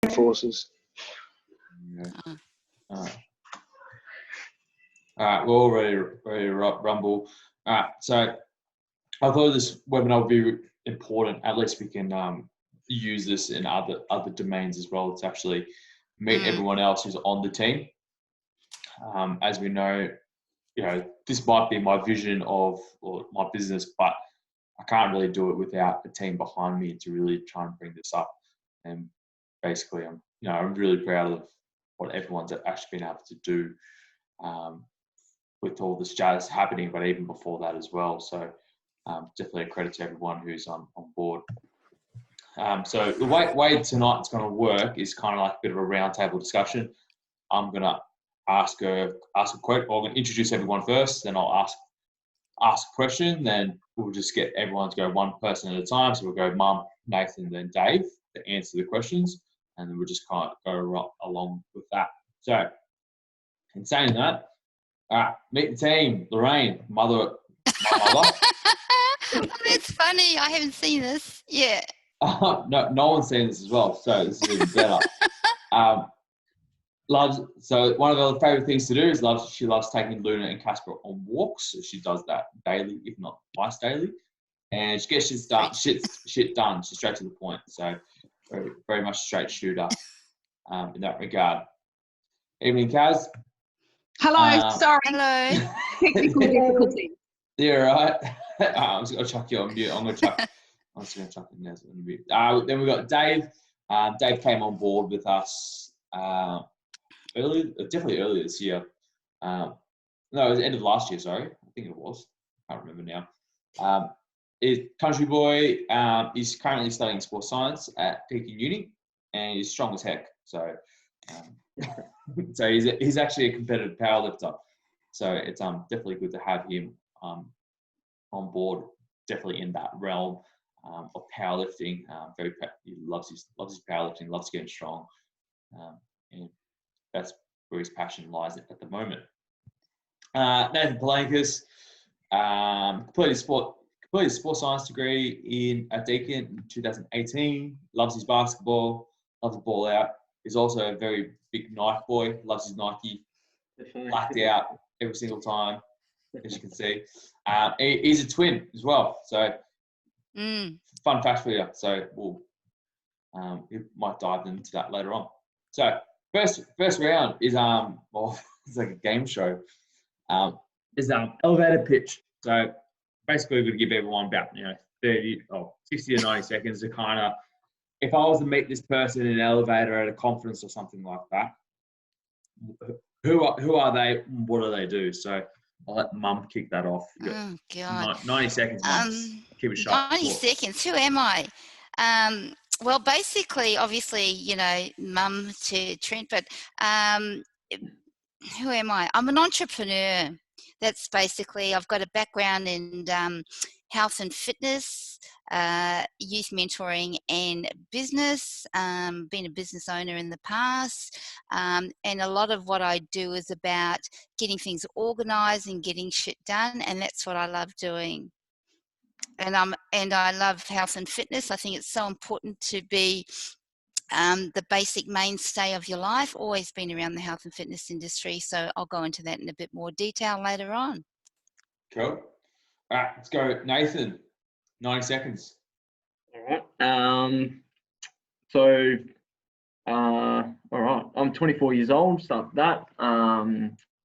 forces. Yeah. All right, we're all ready to rumble. So I thought this webinar would be important. At least we can use this in other domains as well to actually meet everyone else who's on the team. As we know, this might be my vision of or my business, but I can't really do it without a team behind me to really try and bring this up. And basically, I'm really proud of what everyone's actually been able to do with all the status happening, but even before that as well. So definitely a credit to everyone who's on board. So the way tonight's going to work is kind of like a bit of a roundtable discussion. I'm going to ask a question. I'm going to introduce everyone first, then I'll ask a question, then we'll just get everyone to go one person at a time. So we'll go Mum, Nathan, then Dave to answer the questions, and then we'll just kind of go along with that. So in saying that, meet the team. Lorraine, my mother. Oh, that's funny. I haven't seen this. Yeah. No one's seen this as well, so this is even better. So one of her favourite things to do is she loves taking Luna and Casper on walks. So she does that daily, if not twice daily, and she gets shit done. She's straight to the point. So very, very much a straight shooter in that regard. Evening, Kaz. Hello, sorry. Hello. Technical difficulty. Yeah, right. I'm just gonna chuck you on mute. I'm just gonna chuck you on mute. Then we got Dave. Dave came on board with us definitely earlier this year. No, it was the end of last year. Sorry, I think it was. I can't remember now. He's country boy. He's currently studying sports science at Peking Uni, and he's strong as heck. So, so he's actually a competitive powerlifter. So it's definitely good to have him on board. Definitely in that realm of powerlifting. He loves his powerlifting. Loves getting strong, and that's where his passion lies at the moment. Nathan Palankas completed a sports science degree at Deakin in 2018. Loves his basketball. Loves the ball out. He's also a very big Nike boy. Loves his Nike. Blacked out every single time, as you can see. He's a twin as well. So fun fact for you. So we might dive into that later on. So first round is it's like a game show. Is elevator pitch. So basically we're going to give everyone about 60 to 90 seconds to kind of, if I was to meet this person in an elevator at a conference or something like that, who are they? What do they do? So I'll let Mum kick that off. Oh God. 90 seconds, Mum. Keep it short. 90 seconds. Who am I? Well, basically, obviously, Mum to Trent, but who am I? I'm an entrepreneur. That's basically, I've got a background in health and fitness, youth mentoring and business, been a business owner in the past, and a lot of what I do is about getting things organised and getting shit done, and that's what I love doing. And I love health and fitness. I think it's so important to be the basic mainstay of your life. Always been around the health and fitness industry, so I'll go into that in a bit more detail later on. Cool. All right, let's go, Nathan. 90 seconds. All right. All right. I'm 24 years old. Start that. I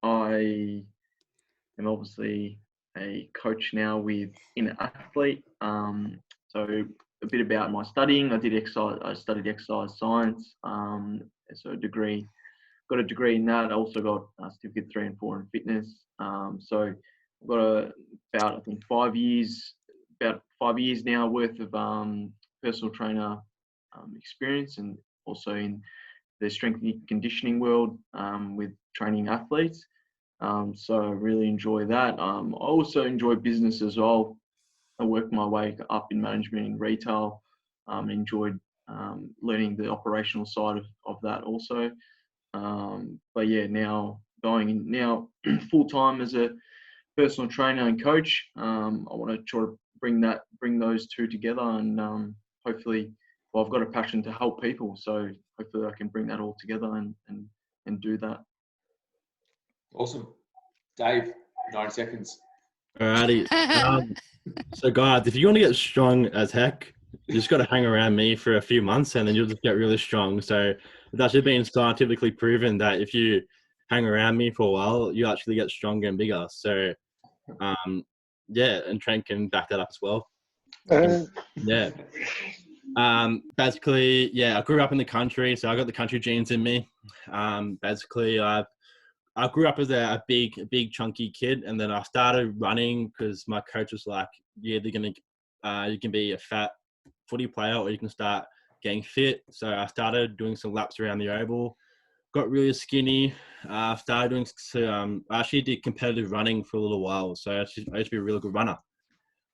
am obviously a coach now with Inner Athlete. So a bit about my studying. I studied exercise science. So got a degree in that. I also got certificate 3 and 4 in fitness. So I've got about 5 years now worth of personal trainer experience, and also in the strength and conditioning world with training athletes. So I really enjoy that. I also enjoy business as well. I worked my way up in management in retail. Enjoyed learning the operational side of that also. But yeah, now going in now full time as a personal trainer and coach. I want to try to bring those two together, and hopefully, I've got a passion to help people. So hopefully I can bring that all together and do that. Awesome. Dave, 90 seconds. Alrighty. So guys, if you want to get strong as heck, you just got to hang around me for a few months and then you'll just get really strong. So it's actually been scientifically proven that if you hang around me for a while, you actually get stronger and bigger. So yeah, and Trent can back that up as well. Yeah. Basically, yeah, I grew up in the country, so I got the country genes in me. Basically, I grew up as a big chunky kid, and then I started running because my coach was like, "Yeah, you can be a fat footy player, or you can start getting fit." So I started doing some laps around the oval, got really skinny. Started doing I actually did competitive running for a little while, so I used to be a really good runner.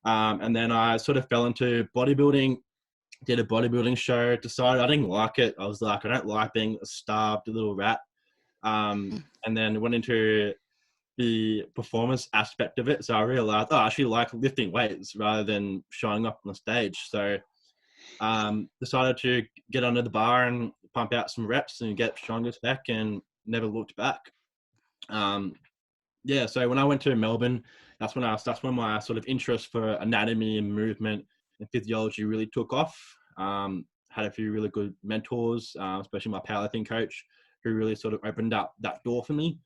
And then I sort of fell into bodybuilding. Did a bodybuilding show. Decided I didn't like it. I was like, I don't like being a starved little rat. And then went into the performance aspect of it. So I realized, I actually like lifting weights rather than showing up on the stage. So decided to get under the bar and pump out some reps and get strong as heck and never looked back. Yeah, so when I went to Melbourne, that's when my sort of interest for anatomy and movement and physiology really took off. Had a few really good mentors, especially my powerlifting coach, who really sort of opened up that door for me,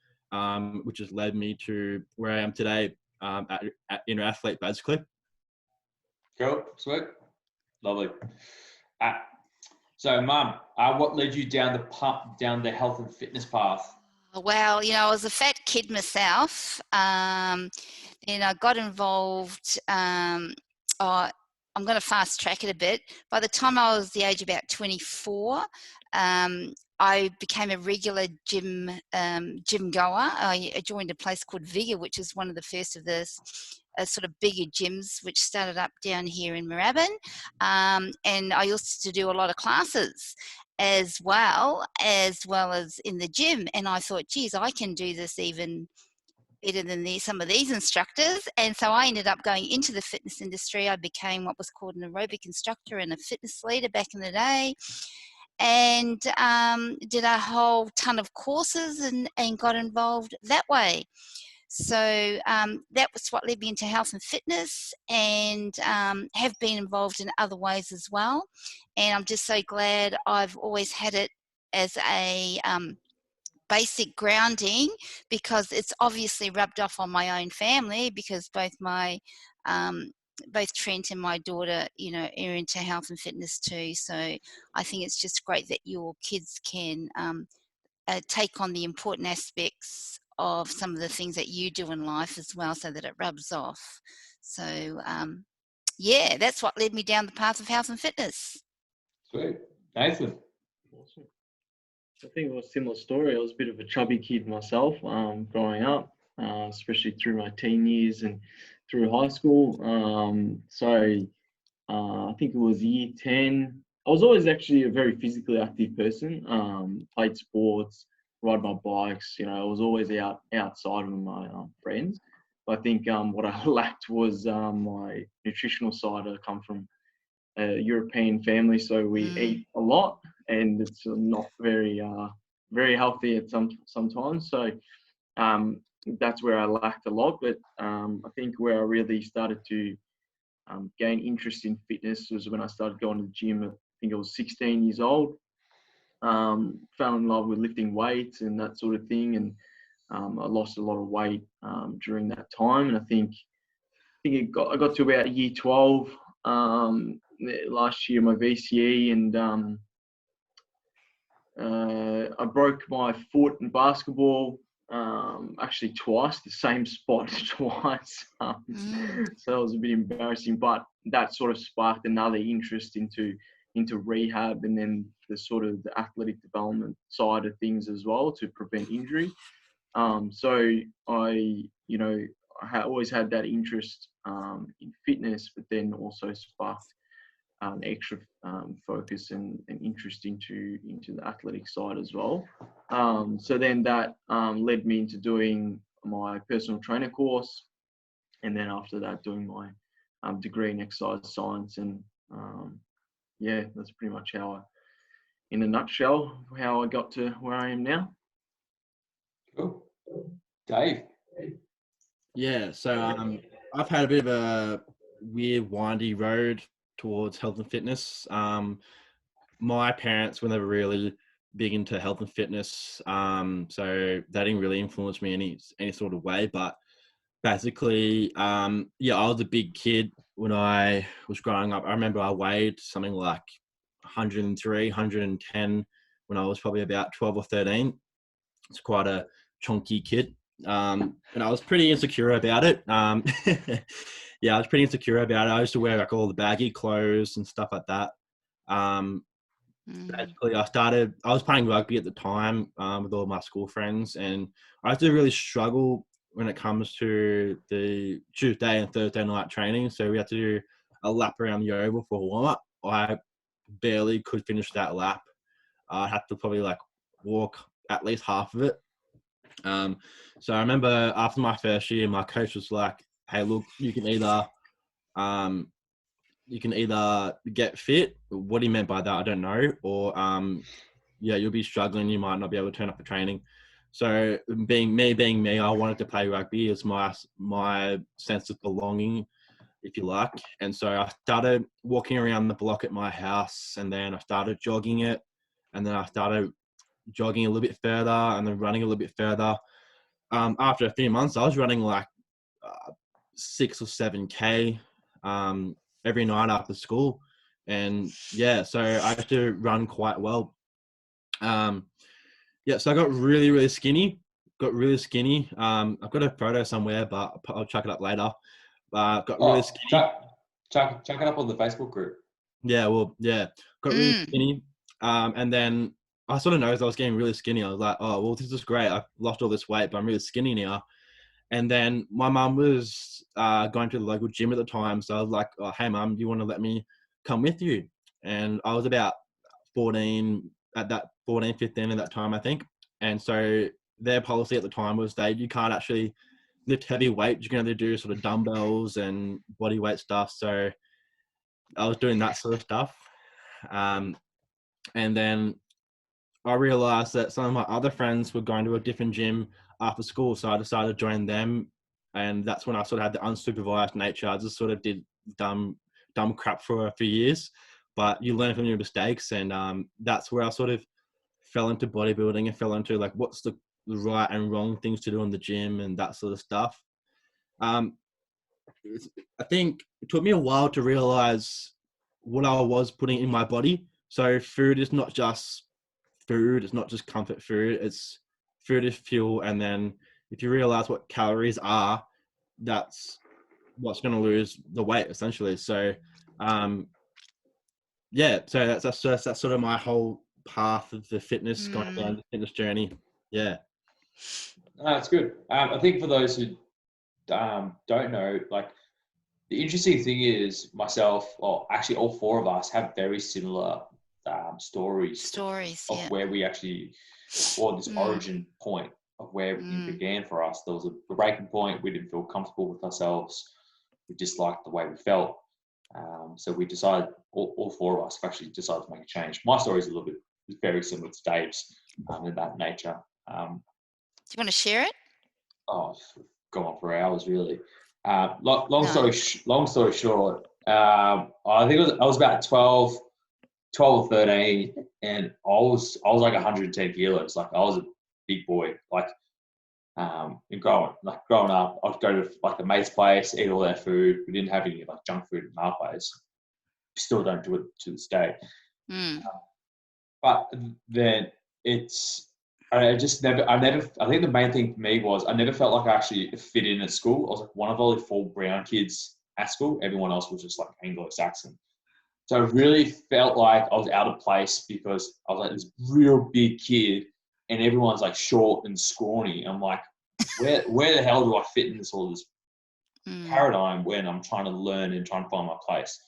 which has led me to where I am today at Inner Athlete, basically. Cool, sweet, lovely. So, Mum, what led you down the health and fitness path? Well, I was a fat kid myself. Then I got involved. I'm going to fast track it a bit. By the time I was the age of about 24, I became a regular gym goer. I joined a place called Vigor, which is one of the first of the sort of bigger gyms, which started up down here in Moorabbin. And I used to do a lot of classes as well as in the gym. And I thought, geez, I can do this even better than some of these instructors. And so I ended up going into the fitness industry. I became what was called an aerobic instructor and a fitness leader back in the day, and did a whole ton of courses and got involved that way. So that was what led me into health and fitness, and have been involved in other ways as well. And I'm just so glad I've always had it as a basic grounding, because it's obviously rubbed off on my own family, because both Trent and my daughter, are into health and fitness too. So I think it's just great that your kids can take on the important aspects of some of the things that you do in life as well, so that it rubs off. So yeah, that's what led me down the path of health and fitness. Sweet. Nathan? Awesome. I think it was a similar story. I was a bit of a chubby kid myself growing up, especially through my teen years and through high school. I think it was year 10. I was always actually a very physically active person, played sports, ride my bikes. I was always outside with my friends. But I think what I lacked was my nutritional side. I come from a European family, so we eat a lot, and it's not very healthy at sometimes. So that's where I lacked a lot. But I think where I really started to gain interest in fitness was when I started going to the gym. I think I was 16 years old. Fell in love with lifting weights and that sort of thing, and I lost a lot of weight during that time. And I think I got to about year 12 last year, my VCE, and I broke my foot in basketball, actually twice, the same spot twice. So it was a bit embarrassing, but that sort of sparked another interest into rehab, and then the sort of the athletic development side of things as well, to prevent injury. So I always had that interest in fitness, but then also sparked extra focus and interest into the athletic side as well. So then that led me into doing my personal trainer course, and then after that doing my degree in exercise science. And yeah, that's pretty much how in a nutshell how I got to where I am now. Cool. Dave. Yeah, so I've had a bit of a weird, windy road towards health and fitness. My parents were never really big into health and fitness, so they didn't really influence me any sort of way. But basically, yeah, I was a big kid when I was growing up. I remember I weighed something like 103, 110 when I was probably about 12 or 13. It's quite a chunky kid. And I was pretty insecure about it. Yeah, I was pretty insecure about it. I used to wear like all the baggy clothes and stuff like that. Basically, I was playing rugby at the time with all my school friends, and I used to really struggle when it comes to the Tuesday and Thursday night training. So we had to do a lap around the oval for a warm-up. I barely could finish that lap. I had to probably like walk at least half of it. So I remember after my first year, my coach was like, "Hey, look, you can either get fit." What he meant by that, I don't know. Or yeah, you'll be struggling. You might not be able to turn up for training. So being me, I wanted to play rugby as my sense of belonging, if you like. And so I started walking around the block at my house, and then I started jogging it, and then I started jogging a little bit further, and then running a little bit further. After a few months, I was running like 6 or 7K every night after school. And yeah, so I used to run quite well. Yeah, so I got really, really skinny. I've got a photo somewhere, but I'll chuck it up later. Got really skinny. Chuck it up on the Facebook group. Yeah, well, yeah, got really skinny. And then I sort of noticed I was getting really skinny. I was like, oh, well, this is great. I've lost all this weight, but I'm really skinny now. And then my mum was going to the local gym at the time. So I was like, oh, hey, mum, do you want to let me come with you? And I was about 15 at that time, I think. And so their policy at the time was you can't actually lift heavy weight. You can only do sort of dumbbells and body weight stuff. So I was doing that sort of stuff. And then I realized that some of my other friends were going to a different gym after school. So I decided to join them. And that's when I sort of had the unsupervised nature. I just sort of did dumb crap for a few years, but you learn from your mistakes. And that's where I sort of fell into bodybuilding and fell into like, what's the right and wrong things to do in the gym and that sort of stuff. I think it took me a while to realize what I was putting in my body. So food is not just food. It's not just comfort food. It's food is fuel. And then if you realize what calories are, that's what's going to lose the weight essentially. So, yeah, so that's sort of my whole path of the fitness, going down the fitness journey. Yeah. That's good. I think for those who don't know, like the interesting thing is myself, or actually all four of us have very similar stories of where we actually, or this origin point of where everything began for us. There was a breaking point. We didn't feel comfortable with ourselves. We disliked the way we felt. So we decided, all four of us have actually decided to make a change. My story is very similar to Dave's in that nature. Do you want to share it? Oh, go on for hours, really. Long story short, I think I was about 12 or 13, and I was like 110 kilos. Like I was a big boy. Like, and growing up, I'd go to like a mate's place, eat all their food. We didn't have any like junk food in our place. We still don't do it to this day. But then I think the main thing for me was I never felt like I actually fit in at school. I was like one of only 4 brown kids at school. Everyone else was just like Anglo-Saxon. So I really felt like I was out of place because I was like this real big kid and everyone's like short and scrawny. I'm like, where the hell do I fit in all this paradigm when I'm trying to learn and trying to find my place?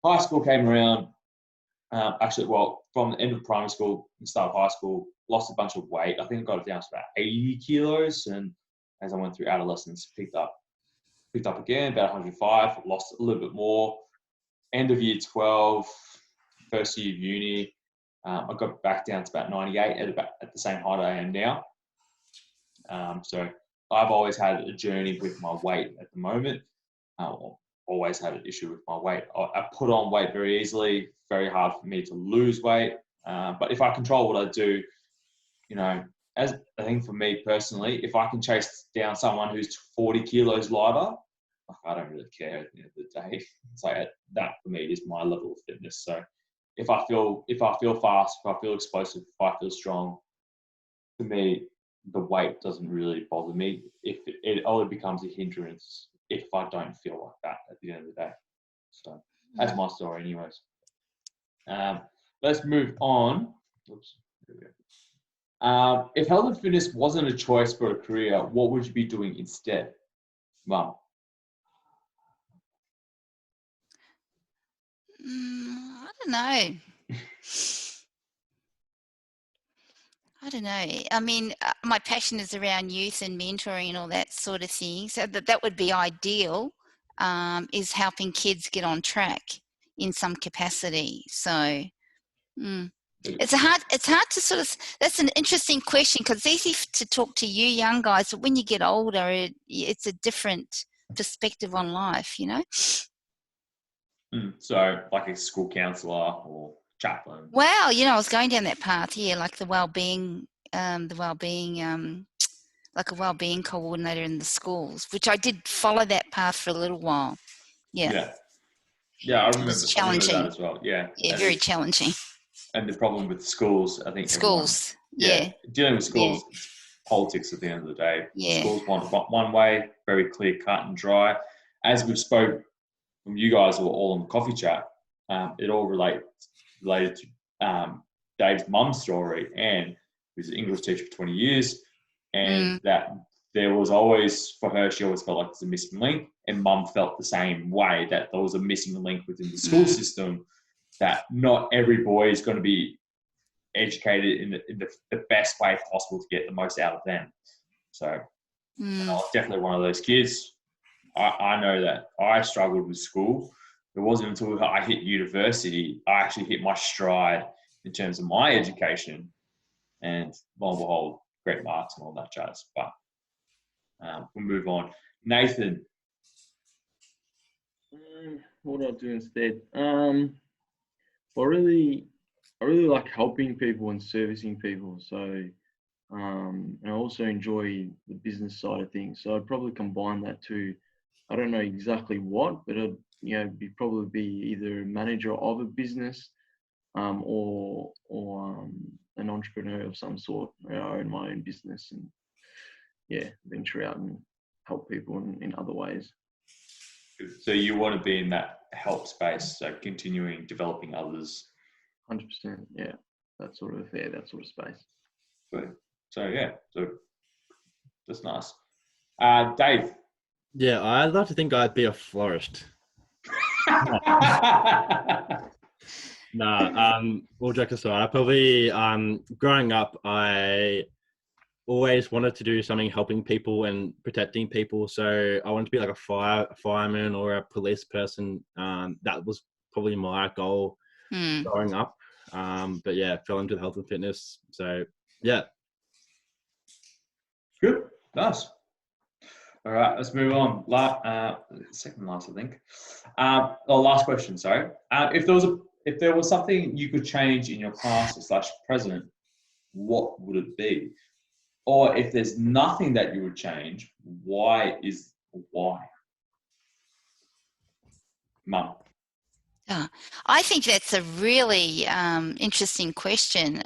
High school came around. From the end of primary school and start of high school, lost a bunch of weight. I think I got it down to about 80 kilos. And as I went through adolescence, picked up again, about 105, lost a little bit more. End of year 12, first year of uni, I got back down to about 98 at the same height I am now. So I've always had a journey with my weight at the moment. Always had an issue with my weight. I put on weight very easily, very hard for me to lose weight. But if I control what I do, you know, as I think for me personally, if I can chase down someone who's 40 kilos lighter, I don't really care at the end of the day. It's like that for me is my level of fitness. So if I feel fast, if I feel explosive, if I feel strong, to me, the weight doesn't really bother me. If it only becomes a hindrance if I don't feel like that at the end of the day. So that's my story anyways. Let's move on. Oops, there we go. If health and fitness wasn't a choice for a career, what would you be doing instead? Mum. I don't know. I don't know. I mean, my passion is around youth and mentoring and all that sort of thing. So that would be ideal, is helping kids get on track in some capacity. So it's hard to sort of, that's an interesting question because it's easy to talk to you young guys, but when you get older, it's a different perspective on life, you know? So like a school counsellor or chaplain. Well, you know, I was going down that path, like the well-being, like a well-being coordinator in the schools, which I did follow that path for a little while. Yeah, I remember was challenging. that as well. Yeah, Yeah, very challenging. And the problem with schools, I think Schools, dealing with schools, it's politics at the end of the day. Yeah. Schools want one way, very clear, cut and dry. As we've spoke from you guys who are all on the coffee chat, it all related to Dave's mum's story, and who's an English teacher for 20 years, and that there was always, for her, she always felt like there's a missing link, and mum felt the same way, that there was a missing link within the school system, that not every boy is going to be educated in the best way possible to get the most out of them. So I was definitely one of those kids. I know that I struggled with school. It wasn't until I hit university, I actually hit my stride in terms of my education, and lo and behold, great marks and all that jazz. But we'll move on. Nathan. What do I do instead? I really like helping people and servicing people. So, and I also enjoy the business side of things. So I'd probably combine that too. I don't know exactly what, but I'd probably be either a manager of a business, or an entrepreneur of some sort. I own my own business and venture out and help people in other ways. So you want to be in that help space, so continuing developing others. 100%, yeah. That sort of space. Good. So that's nice. Dave. Yeah, I'd like to think I'd be a florist. All jokes aside, I probably, growing up, I always wanted to do something helping people and protecting people. So I wanted to be like a fireman or a police person. That was probably my goal growing up. But yeah, fell into health and fitness. So yeah. Good. Nice. All right, let's move on. Second last, I think. Last question, sorry. If there was something you could change in your past / present, what would it be? Or if there's nothing that you would change, why? Mum. I think that's a really interesting question.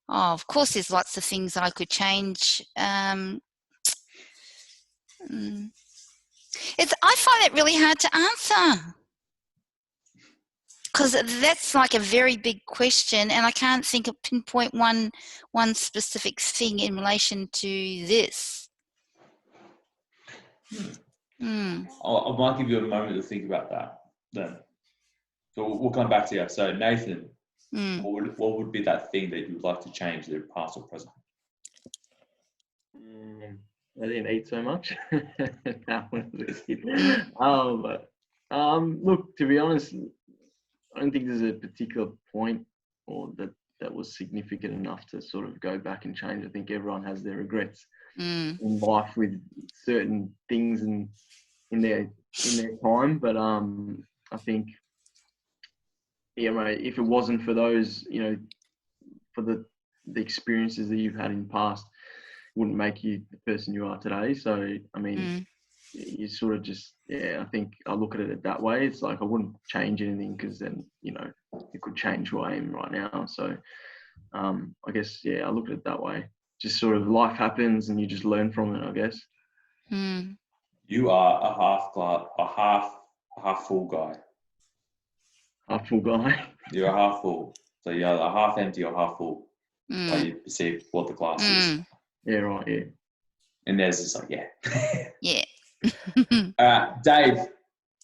Of course, there's lots of things I could change. I find it really hard to answer because that's like a very big question, and I can't pinpoint one specific thing in relation to this. I might give you a moment to think about that then. So we'll come back to you. So Nathan, what would be that thing that you would like to change, either past or present? I didn't eat so much. When I was a kid. Look, to be honest, I don't think there's a particular point or that was significant enough to sort of go back and change. I think everyone has their regrets in life with certain things and in their time, but I think, yeah, mate, if it wasn't for those, for the experiences that you've had in the past, wouldn't make you the person you are today. So I mean, you sort of just, I think I look at it that way. It's like I wouldn't change anything, because then it could change who I am right now. So I guess, I look at it that way. Just sort of life happens and you just learn from it, I guess. You are a half full guy. Half full guy. You're a half full. So you're a half empty or half full. Like you perceive what the glass is. Yeah, right, yeah. And there's just like, Yeah. Dave.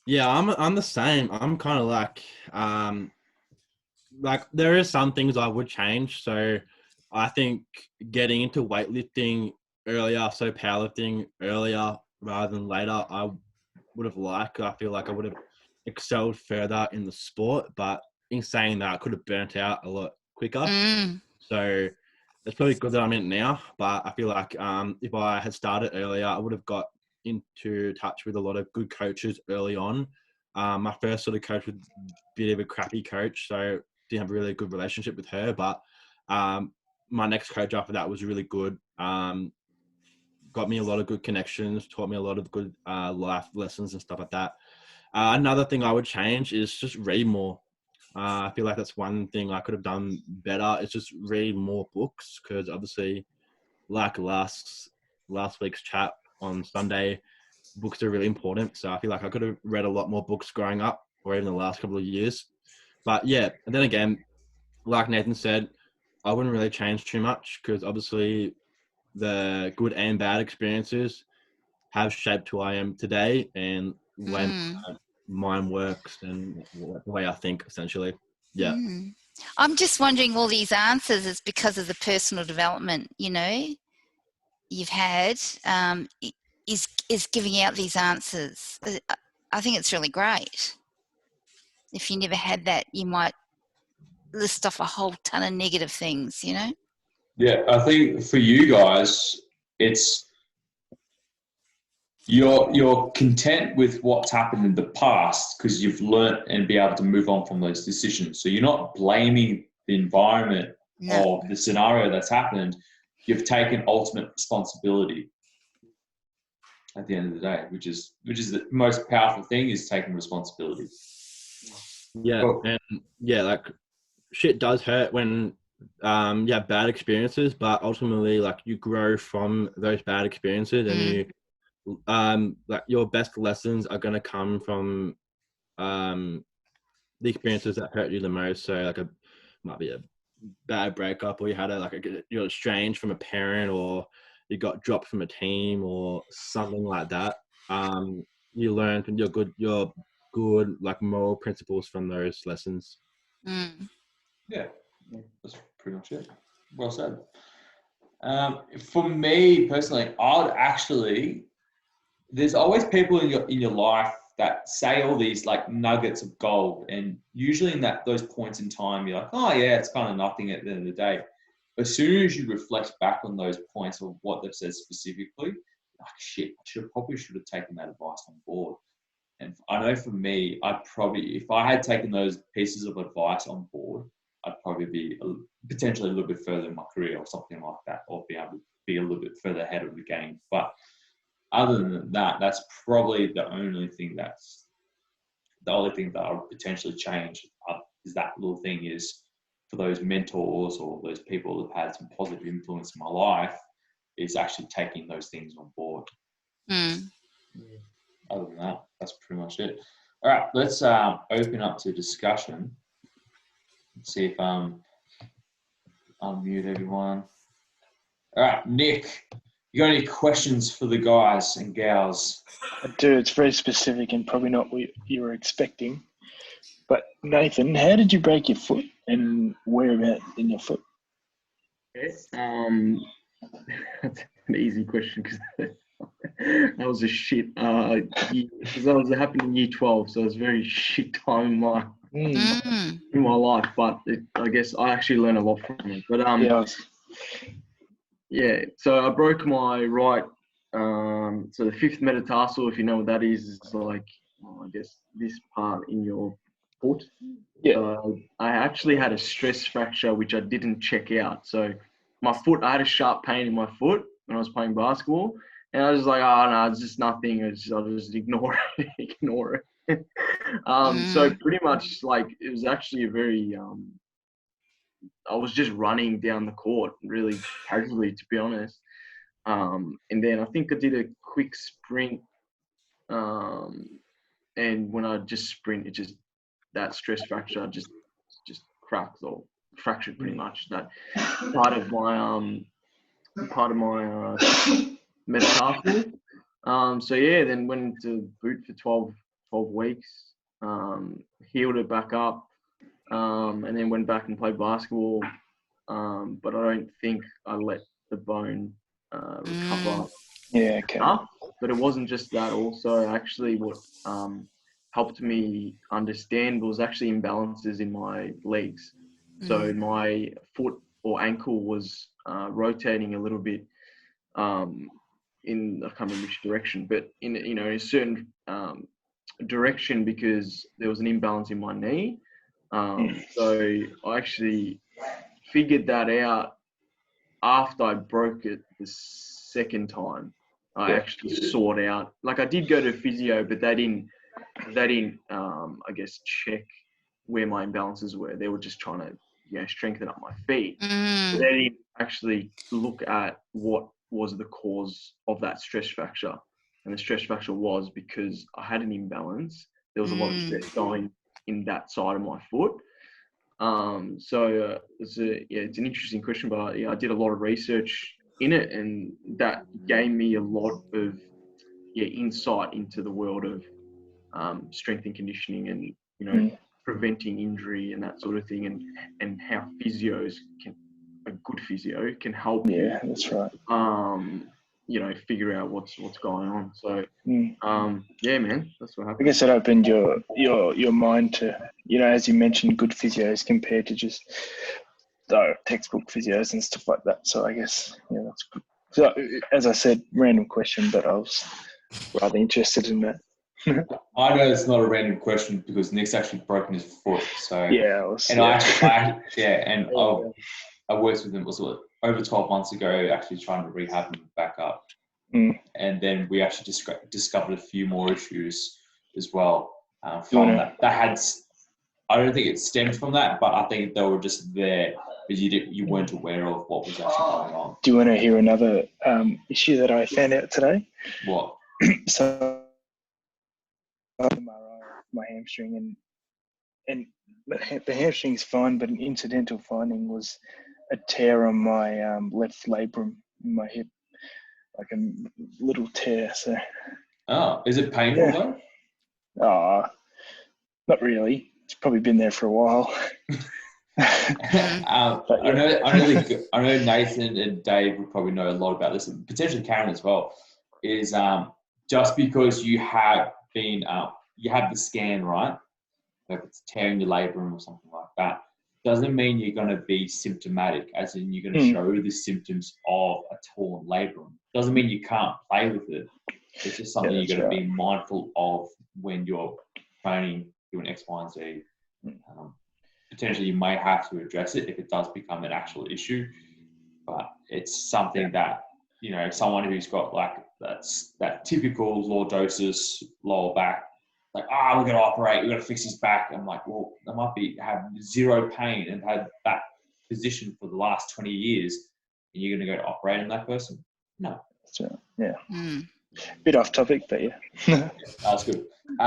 Yeah, I'm the same. I'm kind of like there is some things I would change. So I think getting into weightlifting earlier, so powerlifting earlier rather than later, I would have liked. I feel like I would have excelled further in the sport, but in saying that, I could have burnt out a lot quicker. So it's probably good that I'm in it now, but I feel like if I had started earlier, I would have got into touch with a lot of good coaches early on. My first sort of coach was a bit of a crappy coach, so didn't have a really good relationship with her, but my next coach after that was really good. Got me a lot of good connections, taught me a lot of good life lessons and stuff like that. Another thing I would change is just read more. I feel like that's one thing I could have done better. Is just read more books, because obviously, like last week's chat on Sunday, books are really important. So I feel like I could have read a lot more books growing up, or even the last couple of years. But yeah, and then again, like Nathan said, I wouldn't really change too much, because obviously the good and bad experiences have shaped who I am today and when mind works and the way I think, essentially. Yeah. I'm just wondering, all these answers is because of the personal development, you've had, is giving out these answers. I think it's really great. If you never had that, you might list off a whole ton of negative things, Yeah, I think for you guys, it's you're content with what's happened in the past because you've learnt and be able to move on from those decisions. So you're not blaming the environment or the scenario that's happened. You've taken ultimate responsibility at the end of the day, which is the most powerful thing, is taking responsibility. Yeah, Cool. and yeah, like shit does hurt when you have bad experiences, but ultimately, like, you grow from those bad experiences, and you like your best lessons are going to come from the experiences that hurt you the most. So like might be a bad breakup, or you had you're estranged from a parent, or you got dropped from a team, or something like that. You learn from your good like moral principles from those lessons. Yeah, that's pretty much it. Well said. For me personally, there's always people in your life that say all these like nuggets of gold, and usually in those points in time, you're like, oh yeah, it's kind of nothing at the end of the day. As soon as you reflect back on those points of what they've said specifically, like, shit, I probably should have taken that advice on board. And I know for me, if I had taken those pieces of advice on board, I'd probably be potentially a little bit further in my career or something like that, or be able to be a little bit further ahead of the game. But other than that, that's probably the only thing that I would potentially change, is that little thing, is for those mentors or those people that have had some positive influence in my life, is actually taking those things on board. Other than that, that's pretty much it. All right, let's open up to discussion. Let's see if unmute everyone. All right, Nick, you got any questions for the guys and gals? I do. It's very specific and probably not what you were expecting. But Nathan, how did you break your foot, and whereabouts in your foot? Yes, that's an easy question, because that was a shit. Because that was happening in year 12, so it was very shit time in my Mm. in my life, but I guess I actually learned a lot from it. But Yeah, so I broke my right. So the fifth metatarsal, if you know what that is like, I guess this part in your foot. Yeah. So I actually had a stress fracture, which I didn't check out. So my foot, I had a sharp pain in my foot when I was playing basketball. And I was like, oh, no, it's just nothing. I'll just ignore it. Ignore it. So pretty much like it was actually a very, I was just running down the court really casually, to be honest. And then I think I did a quick sprint. And when I just sprint, that stress fracture just cracked or fractured pretty much. That part of my metatarsal. So yeah, then went into boot for 12 weeks, healed it back up, and then went back and played basketball. But I don't think I let the bone recover Yeah, okay. enough. But it wasn't just that. Also, actually, what helped me understand was actually imbalances in my legs. So my foot or ankle was rotating a little bit in, I can't remember which direction, but in a certain direction, because there was an imbalance in my knee. So I actually figured that out after I broke it the second time. I actually sought out, like I did go to physio, but they didn't I guess check where my imbalances were. They were just trying to strengthen up my feet. But they didn't actually look at what was the cause of that stress fracture. And the stress fracture was because I had an imbalance. There was a lot of stress going in that side of my foot. So it's an interesting question, but I did a lot of research in it, and that gave me a lot of insight into the world of strength and conditioning, and preventing injury and that sort of thing, and how a good physio can help Yeah, that's right. figure out what's going on. So yeah, man, that's what I happened. guess it opened your mind to, as you mentioned, good physios compared to just textbook physios and stuff like that. So I guess that's good. So as I said, random question, but I was rather interested in that. I know it's not a random question because Nick's actually broken his foot. So yeah, I worked with him over 12 months ago, actually trying to rehab him back up. And then we actually discovered a few more issues as well from that. I don't think it stemmed from that, but I think they were just there, but you weren't aware of what was actually going on. Do you want to hear another issue that I found out today? What? So my hamstring, and the hamstring's fine, but an incidental finding was a tear on my left labrum in my hip, like a little tear. So. Oh, is it painful though? Not really. It's probably been there for a while. I know Nathan and Dave would probably know a lot about this, and potentially Karen as well. Is just because you have been you have the scan, right? If it's tearing your labrum or something like that, doesn't mean you're going to be symptomatic, as in you're going to show the symptoms of a torn labrum. Doesn't mean you can't play with it. It's just something you're going to be mindful of when you're training, doing X, Y, and Z. Potentially, you may have to address it if it does become an actual issue, but it's something that, someone who's got like that typical lordosis, lower back, like, we're going to operate, we're going to fix his back. I'm like, well, they might have zero pain and had that position for the last 20 years, and you're going to go to operate on that person? No. So, bit off topic, but yeah. That's good.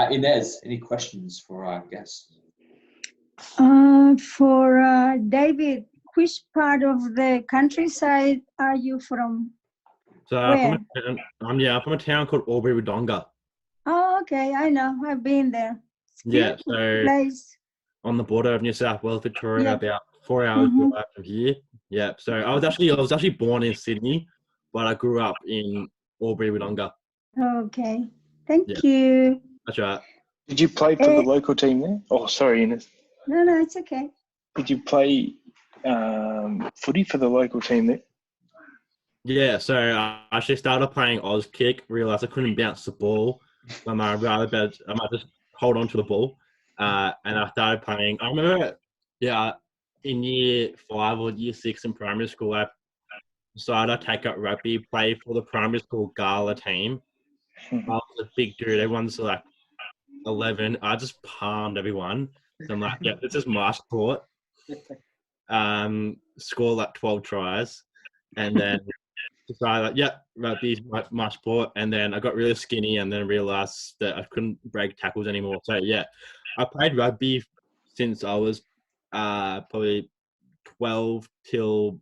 Inez, any questions for our guests? For David, which part of the countryside are you from? So I'm from a town called Albury-Wodonga. Oh, okay, I know. I've been there. It's so place. On the border of New South Wales, Victoria, about 4 hours drive from here. Yeah, so I was actually born in Sydney, but I grew up in Albury-Wodonga. Okay, thank you. That's right. Did you play for the local team there? Oh, sorry, Ines. No, it's okay. Did you play footy for the local team there? Yeah, so I actually started playing Oz kick, realised I couldn't bounce the ball. I might just hold on to the ball. And I started playing. I remember, in year 5 or year 6 in primary school, I decided to take up rugby, play for the primary school gala team. I was a big dude. Everyone's like 11. I just palmed everyone. So I'm like, yeah, this is my sport. Scored like 12 tries. And then decided like, yeah, rugby's my sport. And then I got really skinny and then realized that I couldn't break tackles anymore. So yeah, I played rugby since I was probably 12 till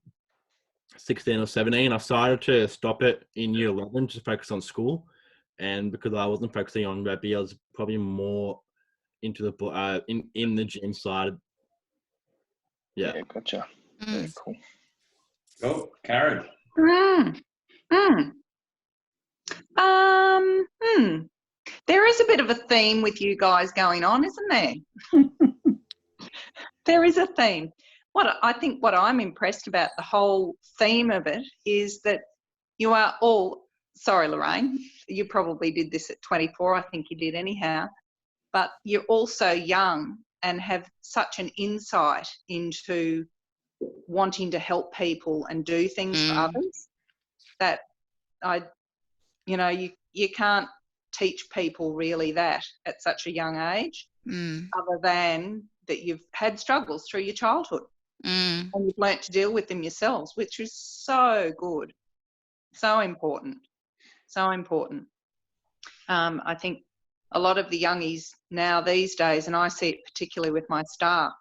16 or 17. I started to stop it in year 11 to focus on school. And because I wasn't focusing on rugby, I was probably more into the in the gym side. Yeah. Gotcha. Mm. Very cool. Oh, Karen. There is a bit of a theme with you guys going on, isn't there? There is a theme. What I'm impressed about the whole theme of it is that you are all, sorry, Lorraine, you probably did this at 24. I think you did anyhow. But you're also young and have such an insight into wanting to help people and do things for others that you can't teach people really that at such a young age, other than that you've had struggles through your childhood and you've learnt to deal with them yourselves, which is so good, so important. I think a lot of the youngies now these days, and I see it particularly with my staff,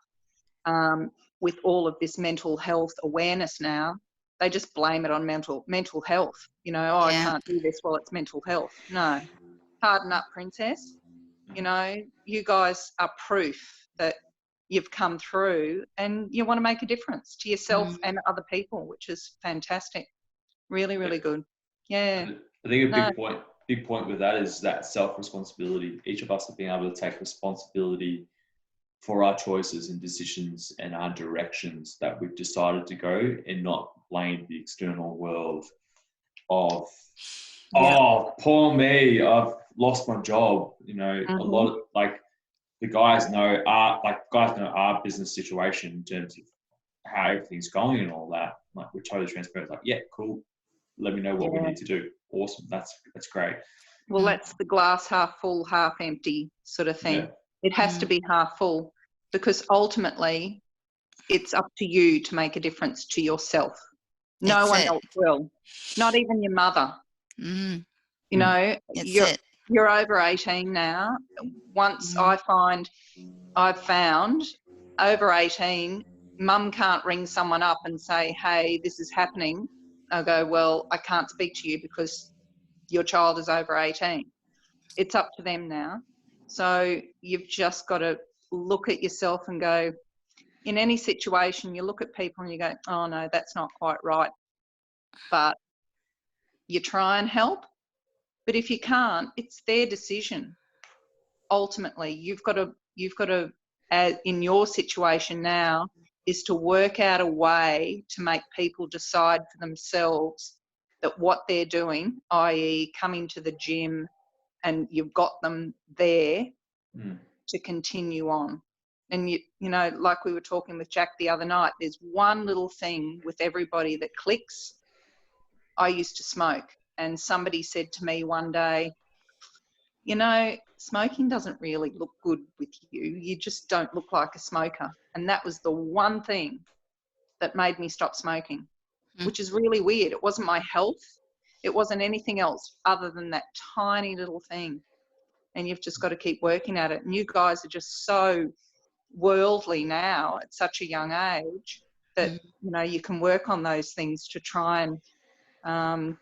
with all of this mental health awareness now, they just blame it on mental health. I can't do this, well, it's mental health. No, harden up, princess. You guys are proof that you've come through and you want to make a difference to yourself and other people, which is fantastic. Really, really good. Yeah. I think a big point with that is that self-responsibility. Each of us have been able to take responsibility for our choices and decisions and our directions that we've decided to go, and not blame the external world of, oh, poor me, I've lost my job. A lot of, like, the guys know our business situation in terms of how everything's going and all that. Like, we're totally transparent. Like, yeah, cool. Let me know what we need to do. Awesome. That's great. Well, that's the glass half full, half empty sort of thing. Yeah. It has to be half full, because ultimately it's up to you to make a difference to yourself. No one else will. Not even your mother. You're over 18 now. Once I've found over 18, mum can't ring someone up and say, hey, this is happening. I'll go, well, I can't speak to you because your child is over 18. It's up to them now. So you've just got to look at yourself and go, in any situation, you look at people and you go, oh no, that's not quite right. But you try and help. But if you can't, it's their decision. Ultimately, you've got to, in your situation now, is to work out a way to make people decide for themselves that what they're doing, i.e. coming to the gym, and you've got them there to continue on. And like we were talking with Jack the other night, there's one little thing with everybody that clicks. I used to smoke, and somebody said to me one day, smoking doesn't really look good with you. You just don't look like a smoker. And that was the one thing that made me stop smoking, which is really weird. It wasn't my health. It wasn't anything else other than that tiny little thing. And you've just got to keep working at it. And you guys are just so worldly now at such a young age that, you can work on those things to try and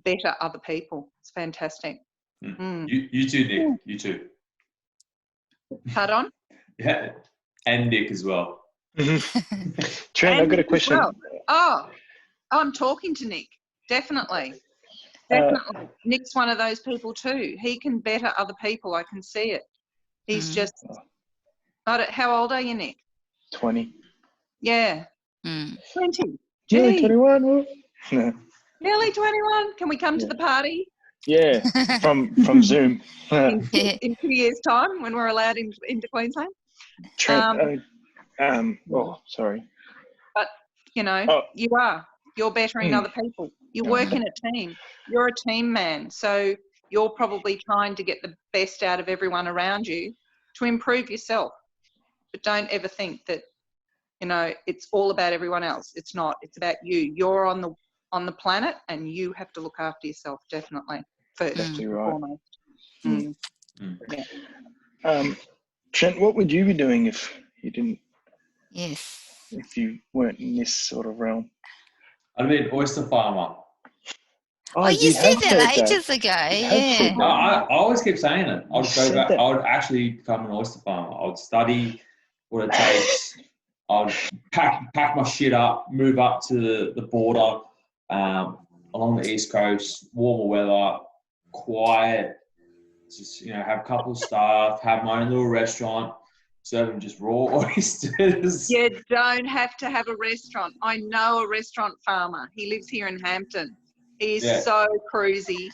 better other people. It's fantastic. You too, Nick. You too. Pardon? Yeah, and Nick as well. Trent, I've got a question. Well. Oh, I'm talking to Nick. Definitely. Nick's one of those people too. He can better other people. I can see it. He's just How old are you, Nick? 20. Yeah, Mm. 20. Nearly Gee, 21. Woo. No. nearly 21. Can we come to Yeah. the party Yeah, from Zoom. in 2 years' time when we're allowed into Queensland? Trent, oh, sorry. But, you know, Oh. you're bettering Mm. other people. You Yeah. work in a team. You're a team man. So you're probably trying to get the best out of everyone around you to improve yourself. But don't ever think that, you know, it's all about everyone else. It's not. It's about you. You're on the planet and you have to look after yourself, definitely, first Mm. and Right. foremost. Mm. Yeah. Trent, what would you be doing if Yes. you weren't in this sort of realm? I'd be an oyster farmer. Oh, you said have that said ages ago. You have said Yeah. No, I always keep saying it. I would said go back. that. I would actually become an oyster farmer. I would study what it takes. I'd pack my shit up, move up to the border, along the east coast, warmer weather, quiet. Just have a couple of staff, have my own little restaurant, serving just raw oysters. You don't have to have a restaurant. I know a restaurant farmer. He lives here in Hampton. He's Yeah. so cruisy,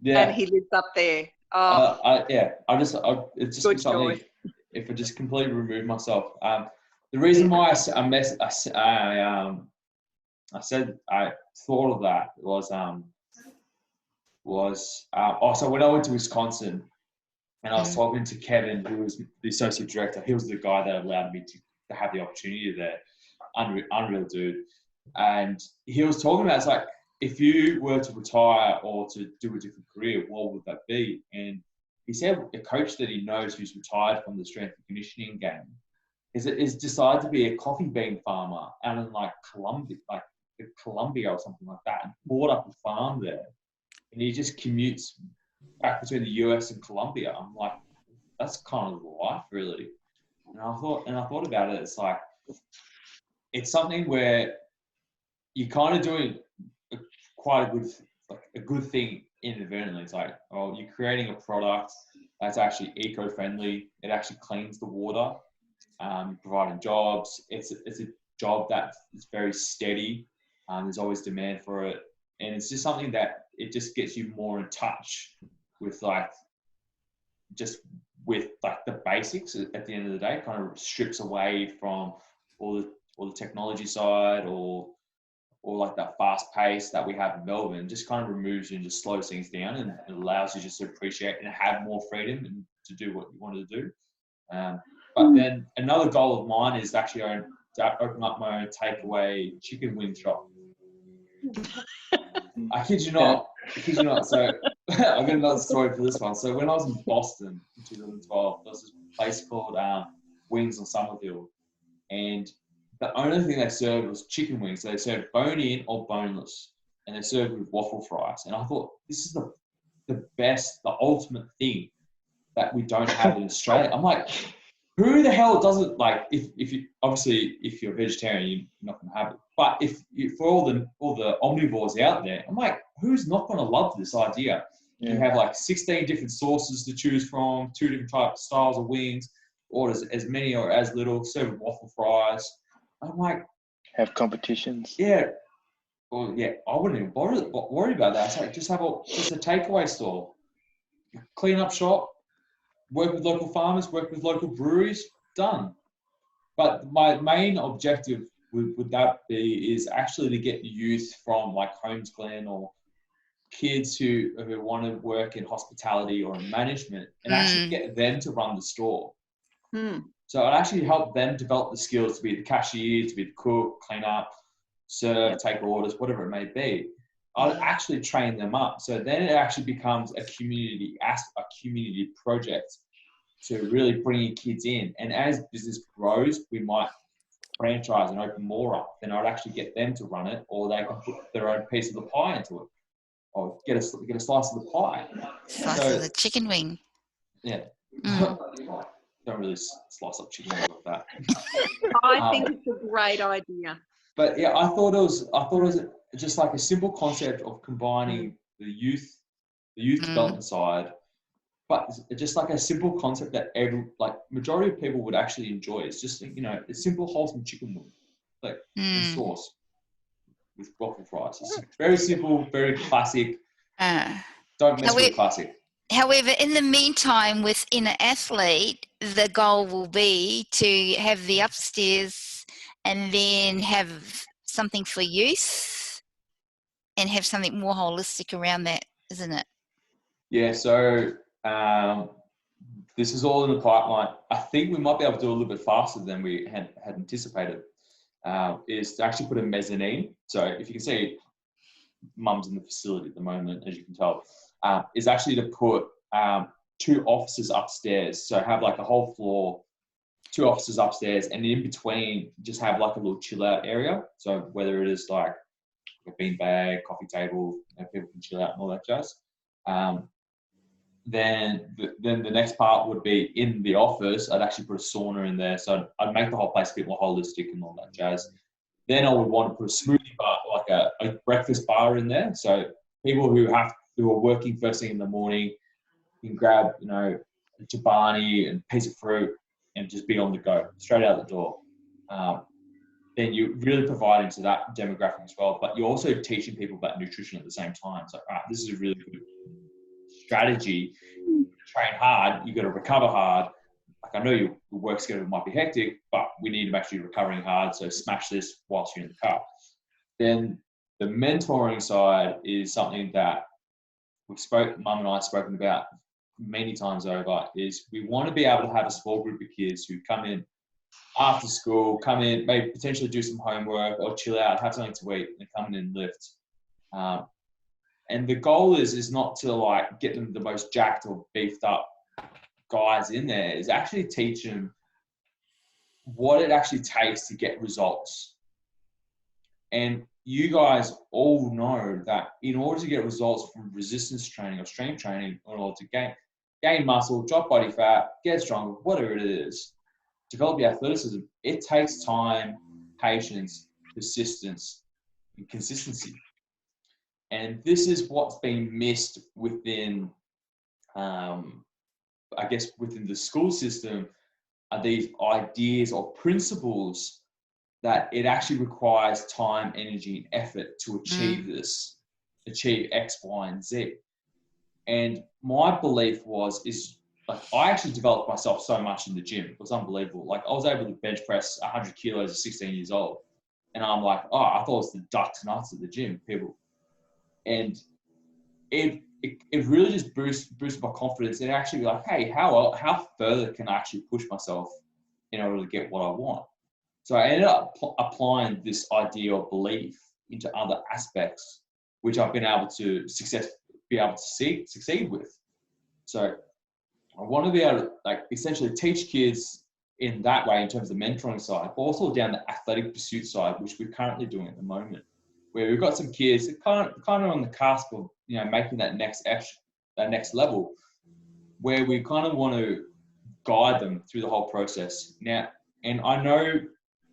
Yeah. and he lives up there. Oh, it's just Good something. choice. If I just completely remove myself, the reason why I thought of that was so when I went to Wisconsin and I was talking to Kevin, who was the associate director. He was the guy that allowed me to have the opportunity there. Unreal dude. And he was talking about, it's like, if you were to retire or to do a different career, what would that be? And he said a coach that he knows who's retired from the strength and conditioning game is decided to be a coffee bean farmer out in like Colombia or something like that, and bought up a farm there. And he just commutes back between the US and Colombia. I'm like, that's kind of the life, really. And I thought about it. It's like, it's something where you're kind of doing quite a good thing inadvertently. It's like, you're creating a product that's actually eco-friendly. It actually cleans the water. Providing jobs. It's a job that is very steady. There's always demand for it, and it's just something that it just gets you more in touch with the basics. At the end of the day, kind of strips away from all the technology side or like that fast pace that we have in Melbourne. Just kind of removes you and just slows things down, and it allows you just to appreciate and have more freedom and to do what you want to do. But then another goal of mine is actually to open up my own takeaway chicken wing shop. I kid you not. So I've got another story for this one. So when I was in Boston in 2012, there was this place called Wings on Somerville, and the only thing they served was chicken wings. So they served bone-in or boneless, and they served with waffle fries. And I thought, this is the best, the ultimate thing that we don't have in Australia. I'm like, who the hell doesn't like? If you're a vegetarian, you're not going to have it. But for all the omnivores out there, I'm like, who's not going to love this idea? Yeah. You have like 16 different sauces to choose from, 2 different styles of wings, or as many or as little, serve waffle fries. I'm like, have competitions. Yeah. Well, yeah, I wouldn't even worry about that. It's like, just a takeaway store, clean up shop. Work with local farmers, work with local breweries, done. But my main objective would that be is actually to get youth from like Holmes Glen or kids who want to work in hospitality or in management and actually get them to run the store. So I'd actually help them develop the skills to be the cashier, to be the cook, clean up, serve, take orders, whatever it may be. I'd actually train them up. So then it actually becomes a community project to really bring your kids in. And as business grows, we might franchise and open more up. Then I'd actually get them to run it, or they can put their own piece of the pie into it, or get a slice of the pie. Slice of the chicken wing. Yeah. Don't really slice up chicken wings like that. I think it's a great idea. But yeah, I thought it was just like a simple concept of combining the youth development side but it's just like a simple concept that majority of people would actually enjoy. It's just, you know, a simple wholesome chicken wing, like and sauce with waffle fries. It's very simple, very classic. Don't mess with classic. However, in the meantime, within an athlete, the goal will be to have the upstairs and then have something for youth and have something more holistic around that, isn't it? Yeah, so this is all in the pipeline. I think we might be able to do a little bit faster than we had anticipated, is to actually put a mezzanine. So if you can see, Mum's in the facility at the moment, as you can tell, is actually to put 2 offices upstairs. So have like a whole floor, 2 offices upstairs, and in between just have like a little chill out area. So whether it is like a beanbag, coffee table, you know, people can chill out and all that jazz. Then the next part would be in the office. I'd actually put a sauna in there. So I'd make the whole place a bit more holistic and all that jazz. Then I would want to put a smoothie bar, like a breakfast bar in there. So people who are working first thing in the morning can grab, you know, a Chobani and a piece of fruit and just be on the go, straight out the door. Then you're really providing to that demographic as well. But you're also teaching people about nutrition at the same time. So this is a really good strategy. You train hard, you got to recover hard. Like I know your work schedule might be hectic, but we need to actually recovering hard. So smash this whilst you're in the car. Then the mentoring side is something that Mum and I have spoken about many times over, is we want to be able to have a small group of kids who come in after school, come in, maybe potentially do some homework or chill out, have something to eat, and come in and lift. And the goal is not to like get them the most jacked or beefed up guys in there, is actually teach them what it actually takes to get results. And you guys all know that in order to get results from resistance training or strength training, in order to gain muscle, drop body fat, get stronger, whatever it is, develop your athleticism, it takes time, patience, persistence, and consistency. And this is what's been missed within, I guess, within the school system, are these ideas or principles that it actually requires time, energy, and effort to achieve this, achieve X, Y, and Z. And my belief is like, I actually developed myself so much in the gym. It was unbelievable. Like I was able to bench press 100 kilos at 16 years old. And I'm like, oh, I thought it was the ducks nuts at the gym, people. And it really just boosted my confidence and actually like, hey, how further can I actually push myself in order to get what I want? So I ended up applying this idea or belief into other aspects, which I've been able to succeed with. So I want to be able to like essentially teach kids in that way in terms of the mentoring side, but also down the athletic pursuit side, which we're currently doing at the moment, where we've got some kids that kind of on the cusp of, you know, making that next level, where we kind of want to guide them through the whole process. Now, and I know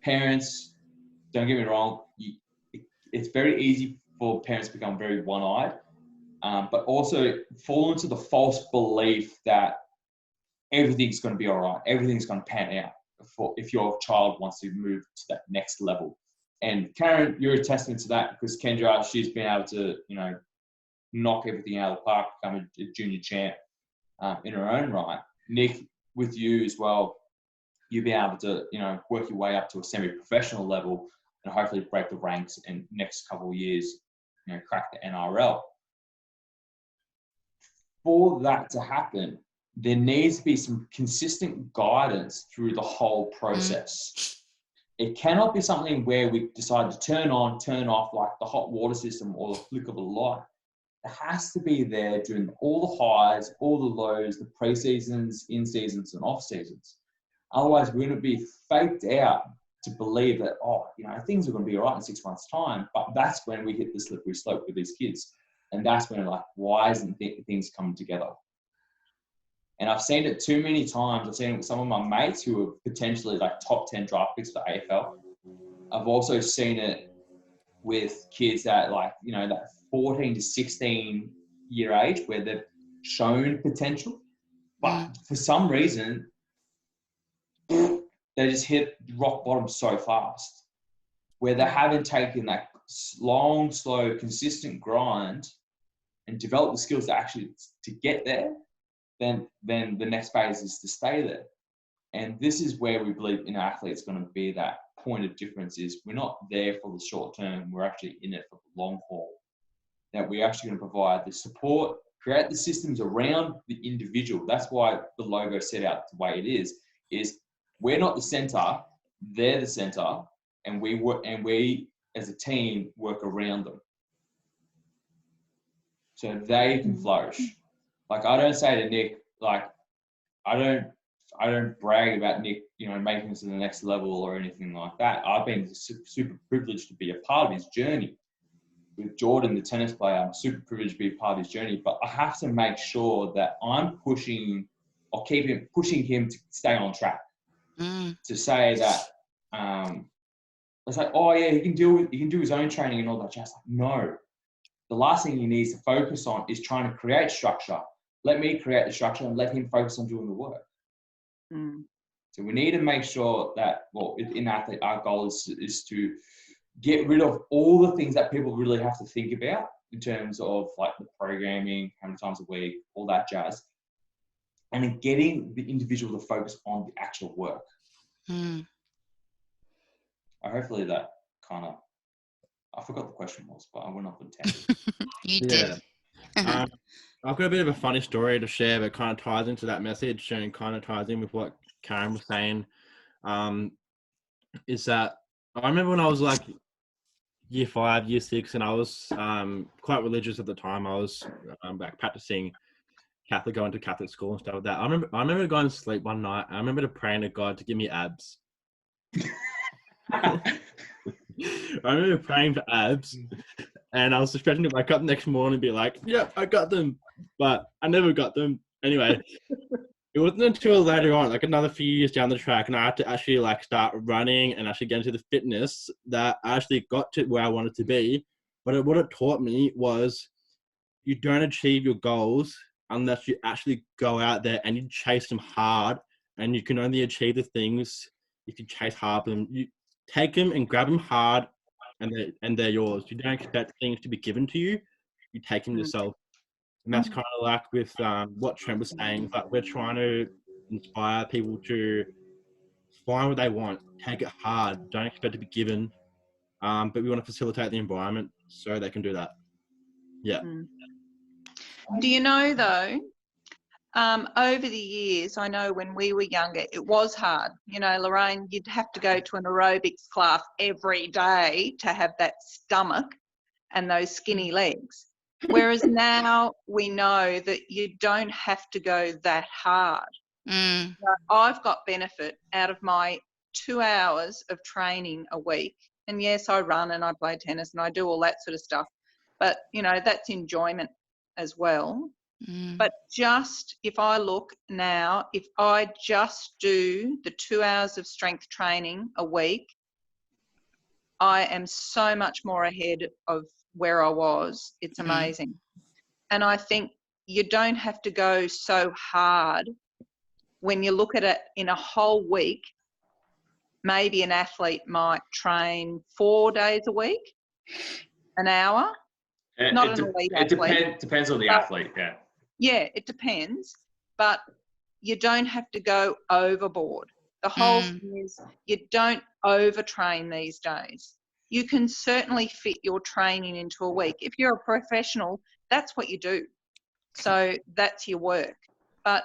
parents, don't get me wrong, it's very easy for parents to become very one-eyed, but also fall into the false belief that everything's going to be all right, everything's going to pan out if your child wants to move to that next level. And Karen, you're a testament to that, because Kendra, she's been able to, you know, knock everything out of the park, become a junior champ in her own right. Nick, with you as well, you'll be able to, you know, work your way up to a semi-professional level and hopefully break the ranks in next couple of years, you know, crack the NRL. For that to happen, there needs to be some consistent guidance through the whole process. It cannot be something where we decide to turn on, turn off like the hot water system or the flick of a light. It has to be there during all the highs, all the lows, the pre-seasons, in-seasons, and off-seasons. Otherwise, we're going to be faked out to believe that, oh, you know, things are going to be all right in 6 months' time. But that's when we hit the slippery slope with these kids. And that's when, like, why isn't things coming together? And I've seen it too many times. I've seen it with some of my mates who are potentially like top 10 draft picks for AFL. I've also seen it with kids that, like, you know, that 14 to 16 year age where they've shown potential, But for some reason, they just hit rock bottom so fast, where they haven't taken that long, slow, consistent grind and develop the skills to actually to get there. Then the next phase is to stay there. And this is where we believe in athletes going to be that point of difference is we're not there for the short term, we're actually in it for the long haul. That we're actually going to provide the support, create the systems around the individual. That's why the logo set out the way it is we're not the center, they're the center, and we as a team work around them. So they can flourish. Like I don't say to Nick, like I don't brag about Nick, making it to the next level or anything like that. I've been super privileged to be a part of his journey. With Jordan, the tennis player, I'm super privileged to be a part of his journey, but I have to make sure that I'm pushing him to stay on track. To say that, it's like, oh yeah, he can do his own training and all that jazz. Like, no, the last thing he needs to focus on is trying to create structure. Let me create the structure and let him focus on doing the work. So we need to make sure that, well, in athlete, our goal is to get rid of all the things that people really have to think about in terms of like the programming, how many times a week, all that jazz, and then getting the individual to focus on the actual work. Hopefully that kind of, I forgot the question was, but I went off on 10. You did. I've got a bit of a funny story to share that kind of ties into that message and kind of ties in with what Karen was saying. Is that I remember when I was like year 5, year 6, and I was quite religious at the time. I was like practicing Catholic, going to Catholic school and stuff like that. I remember going to sleep one night. I remember praying to God to give me abs. I remember praying for abs, and I was expecting to wake up the next morning and be like, "Yep, I got them," but I never got them. Anyway, it wasn't until later on, like another few years down the track, and I had to actually like start running and actually get into the fitness that I actually got to where I wanted to be. But what it taught me was you don't achieve your goals unless you actually go out there and you chase them hard, and you can only achieve the things if you chase hard them. You take them and grab them hard, and they're yours. You don't expect things to be given to you. You take them yourself. And that's kind of like with what Trent was saying, like we're trying to inspire people to find what they want, take it hard, don't expect to be given, but we want to facilitate the environment so they can do that. Yeah. Do you know though, over the years, I know when we were younger, it was hard. Lorraine, you'd have to go to an aerobics class every day to have that stomach and those skinny legs. Whereas now we know that you don't have to go that hard. So I've got benefit out of my 2 hours of training a week. And yes, I run and I play tennis and I do all that sort of stuff. But, that's enjoyment as well. But just if I look now, if I just do the 2 hours of strength training a week, I am so much more ahead of where I was. It's amazing. And I think you don't have to go so hard when you look at it in a whole week. Maybe an athlete might train 4 days a week, an hour. Not an elite athlete. Depends on the athlete, yeah. Yeah, it depends. But you don't have to go overboard. The whole thing is you don't overtrain these days. You can certainly fit your training into a week. If you're a professional, that's what you do. So that's your work. But,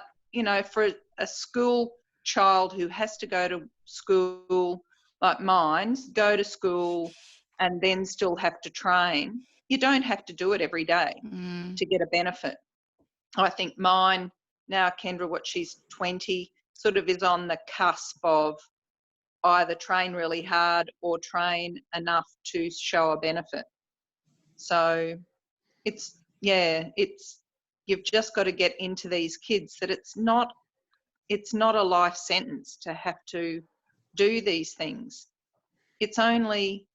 for a school child who has to go to school like mine, go to school and then still have to train, you don't have to do it every day to get a benefit. I think mine, now Kendra, she's 20, sort of is on the cusp of either train really hard or train enough to show a benefit. So you've just got to get into these kids that it's not a life sentence to have to do these things. It's only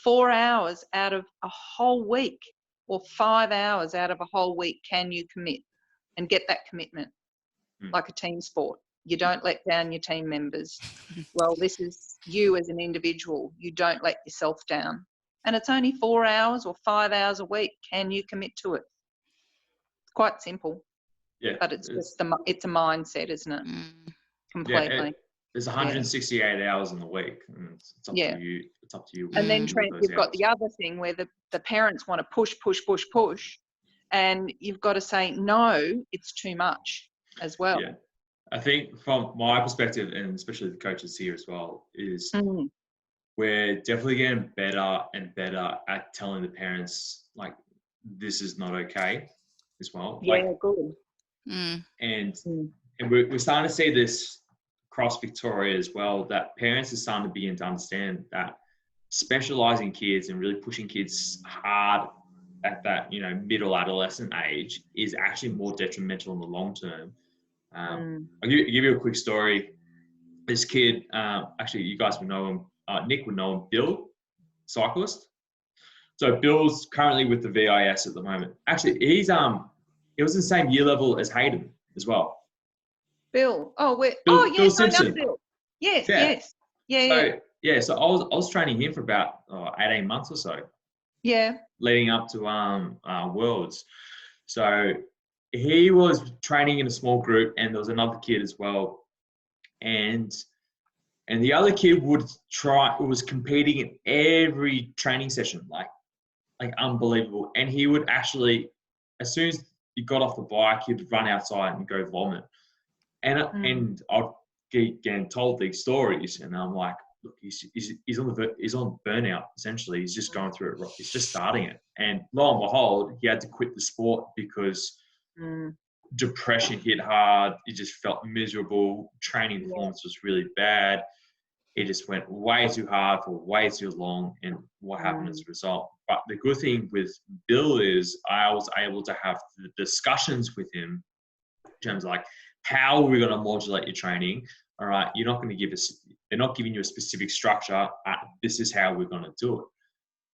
4 hours out of a whole week or 5 hours out of a whole week can you commit and get that commitment. like a team sport. You don't let down your team members. Well, this is you as an individual. You don't let yourself down. And it's only 4 hours or 5 hours a week. Can you commit to it? It's quite simple. Yeah. But it's a mindset, isn't it? Completely. There's 168 hours in the week. And it's up Yeah. to you. It's up to you. And then what Trent, those you've got hours. the other thing where the parents want to push, and you've got to say, no, it's too much as well. Yeah. I think from my perspective, and especially the coaches here as well, is we're definitely getting better and better at telling the parents, like, this is not okay as well. Yeah, good. And we're starting to see this across Victoria as well, that parents are starting to begin to understand that specialising kids and really pushing kids hard at that, middle adolescent age is actually more detrimental in the long term. I'll give you a quick story. This kid, actually, you guys would know him. Nick would know him. Bill, cyclist. So Bill's currently with the VIS at the moment. Actually, he was in the same year level as Hayden as well. Bill. Oh, Bill yes, I Simpson. know Bill. Yes, Yeah. yes. Yeah. So I was training him for about 18 months or so. Yeah. Leading up to Worlds. So he was training in a small group, and there was another kid as well. And the other kid was competing in every training session, like unbelievable. And he would actually, as soon as he got off the bike, he'd run outside and go vomit. And I'd get told these stories, and I'm like, look, he's on burnout, essentially. He's just going through it. He's just starting it. And lo and behold, he had to quit the sport because depression hit hard. He just felt miserable. Training performance was really bad. He just went way too hard for way too long. And what happened as a result? But the good thing with Bill is I was able to have the discussions with him in terms of, like, how are we going to modulate your training? All right, they're not giving you a specific structure. This is how we're going to do it.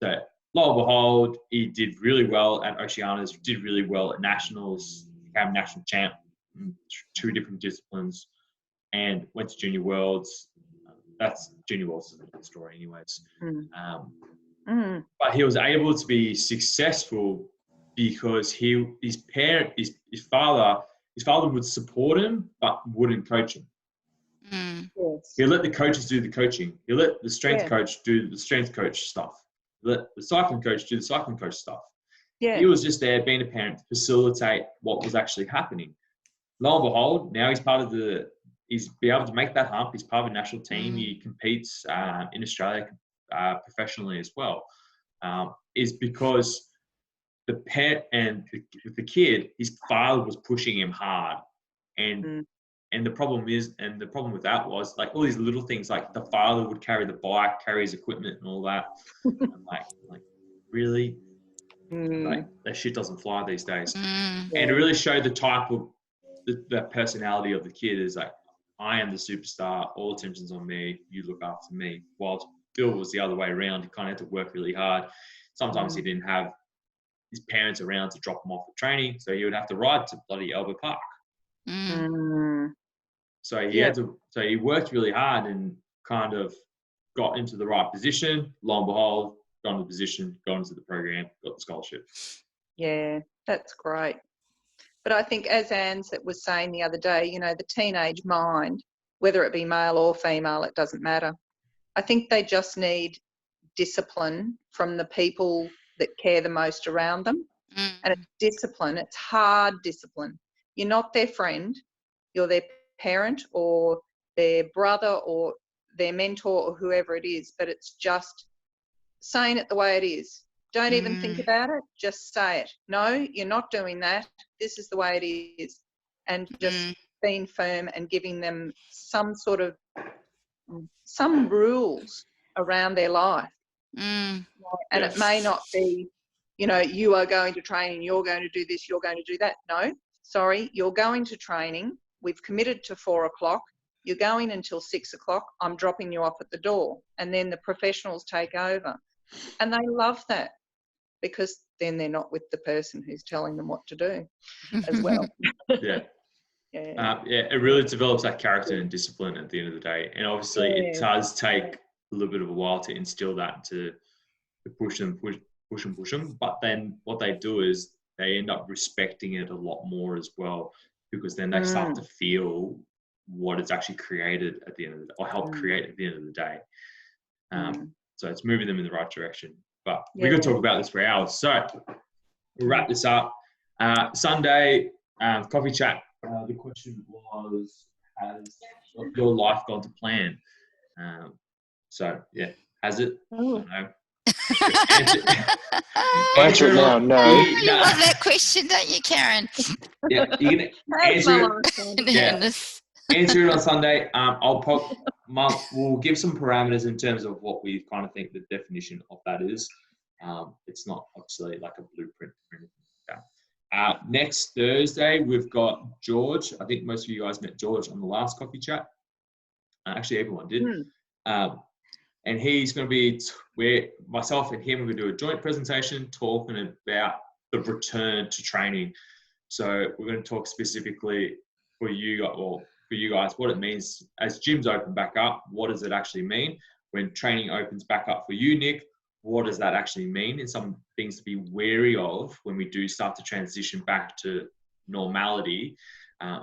So lo and behold, he did really well at Oceanias, did really well at Nationals, became national champ in 2 different disciplines, and went to Junior Worlds. That's Junior Worlds is another story anyways. But he was able to be successful because his father would support him but wouldn't coach him. Yes. He'll let the coaches do the coaching. He'll let the strength coach do the strength coach stuff. He'll let the cycling coach do the cycling coach stuff. Yeah. He was just there being a parent to facilitate what was actually happening. Lo and behold, now he's be able to make that hump. He's part of a national team. He competes in Australia professionally as well. Is because the parent and the kid, his father was pushing him hard, and the problem with that was, like, all these little things, like the father would carry the bike, carry his equipment, and all that. I'm like really, like, that shit doesn't fly these days. And it really showed the type of the personality of the kid is like, I am the superstar. All attention's on me. You look after me. Whilst Bill was the other way around. He kind of had to work really hard. Sometimes he didn't have his parents around to drop him off for training, so he would have to ride to bloody Albert Park. So he worked really hard and kind of got into the right position. Lo and behold, got into the position, got into the program, got the scholarship. Yeah, that's great. But I think, as Anne was saying the other day, the teenage mind, whether it be male or female, it doesn't matter. I think they just need discipline from the people that care the most around them. And it's discipline. It's hard discipline. You're not their friend. You're their parent or their brother or their mentor or whoever it is. But it's just saying it the way it is. Don't even think about it. Just say it. No, you're not doing that. This is the way it is. And just being firm and giving them some rules around their life. And it may not be, you are going to training, you're going to do this, you're going to do that. No, sorry, you're going to training. We've committed to 4 o'clock. You're going until 6 o'clock. I'm dropping you off at the door. And then the professionals take over. And they love that because then they're not with the person who's telling them what to do as well. Yeah. Yeah. It really develops that character and discipline at the end of the day. And obviously, it Yeah. does take a little bit of a while to instill that, to push them. But then what they do is they end up respecting it a lot more as well, because then they start to feel what it's actually created at the end of the day, or help create at the end of the day. So it's moving them in the right direction. But we could talk about this for hours. So we'll wrap this up. Sunday, coffee chat. The question was, has your life gone to plan? So, yeah, has it? I don't know. Answer it now. No. You love that question, don't you, Karen? Yeah, you can answer it. Yeah. Answer it on Sunday. We'll give some parameters in terms of what we kind of think the definition of that is. It's not obviously like a blueprint or anything like that. Next Thursday, we've got George. I think most of you guys met George on the last coffee chat. Actually, everyone did. And he's going to be, where myself and him are going to do a joint presentation talking about the return to training. So we're going to talk specifically for you guys, what it means as gyms open back up. What does it actually mean when training opens back up for you, Nick? What does that actually mean? And some things to be wary of when we do start to transition back to normality.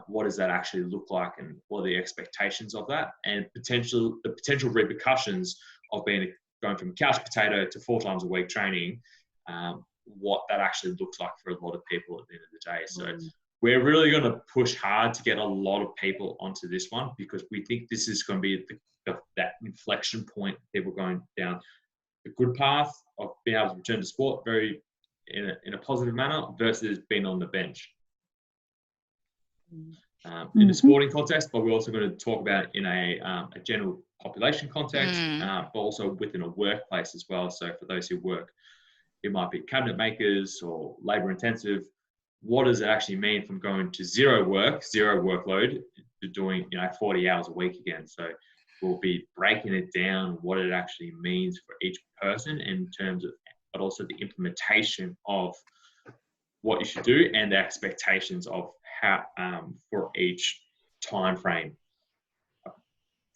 What does that actually look like, and what are the expectations of that, and the potential repercussions of going from couch potato to 4 times a week training, what that actually looks like for a lot of people at the end of the day. So we're really going to push hard to get a lot of people onto this one, because we think this is going to be that inflection point, people going down a good path of being able to return to sport in a positive manner versus being on the bench. In a sporting context, but we're also going to talk about it in a general population context, but also within a workplace as well. So for those who work, it might be cabinet makers or labor intensive. What does it actually mean from going to zero workload, to doing 40 hours a week again? So we'll be breaking it down, what it actually means for each person in terms of, but also the implementation of what you should do and the expectations of how for each time frame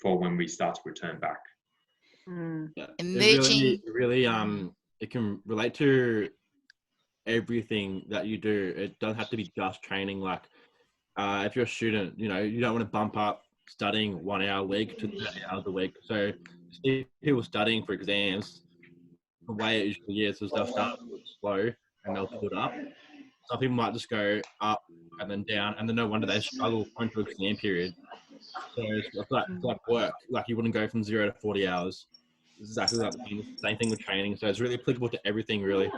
for when we start to return back. Yeah, Emerging. It can relate to everything that you do. It doesn't have to be just training. Like if you're a student, you don't want to bump up studying 1 hour a week to 30 hours a week. So see people studying for exams, the way it usually is they'll start slow and they'll build up. Some people might just go up and then down, and then no wonder they struggle going to exam period. So it's like work. Like you wouldn't go from 0 to 40 hours. It's exactly like the same thing with training. So it's really applicable to everything, really.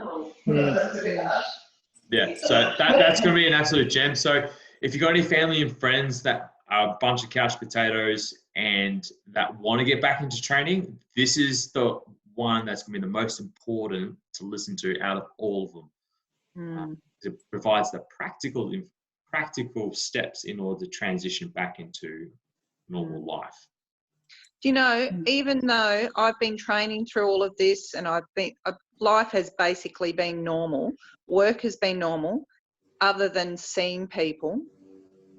Yeah, so that's going to be an absolute gem. So if you've got any family and friends that are a bunch of couch potatoes and that want to get back into training, this is the one that's going to be the most important to listen to out of all of them. It provides the practical steps in order to transition back into normal life. Do you know, even though I've been training through all of this and life has basically been normal, work has been normal, other than seeing people,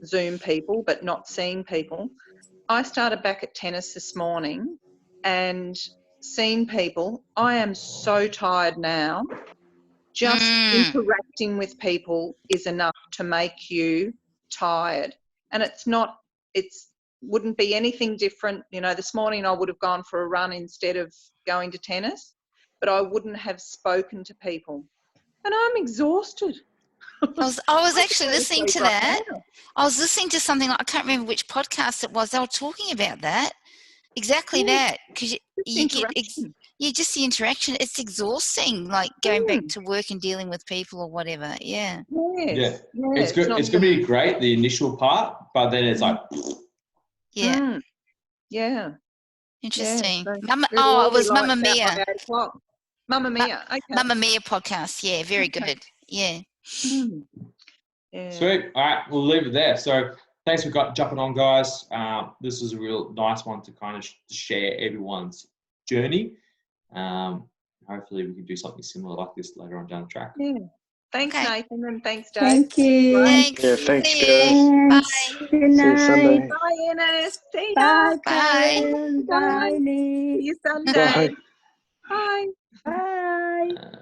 Zoom people, but not seeing people. I started back at tennis this morning and seeing people. I am so tired now. Just interacting with people is enough to make you tired. And wouldn't be anything different. This morning I would have gone for a run instead of going to tennis, but I wouldn't have spoken to people. And I'm exhausted. I was actually listening to that. I was listening to something, I can't remember which podcast it was. They were talking about that. Exactly that. Because you get just the interaction. It's exhausting, like going back to work and dealing with people or whatever. Yeah. Yes. It's good. It's going to be great, the initial part, but then it's like... Yeah. Yeah. Interesting. Yeah, it was Mamma Mia. Mamma Mia. Okay. Mamma Mia podcast. Yeah, very good. Yeah. Yeah. Sweet. All right, we'll leave it there. So thanks for jumping on, guys. This was a real nice one to kind of share everyone's journey. Hopefully we can do something similar like this later on down the track. Yeah. Thanks, Okay. Nathan, and thanks, Dave. Thank you. Right. Thanks. Yeah, thanks, See guys. you. Thanks. Bye. Good See you night. Sunday. Bye, Ines. Tina. Bye, Bye. Karen. Bye. Bye, See Nick. you Sunday. Bye. Bye. Bye. Uh,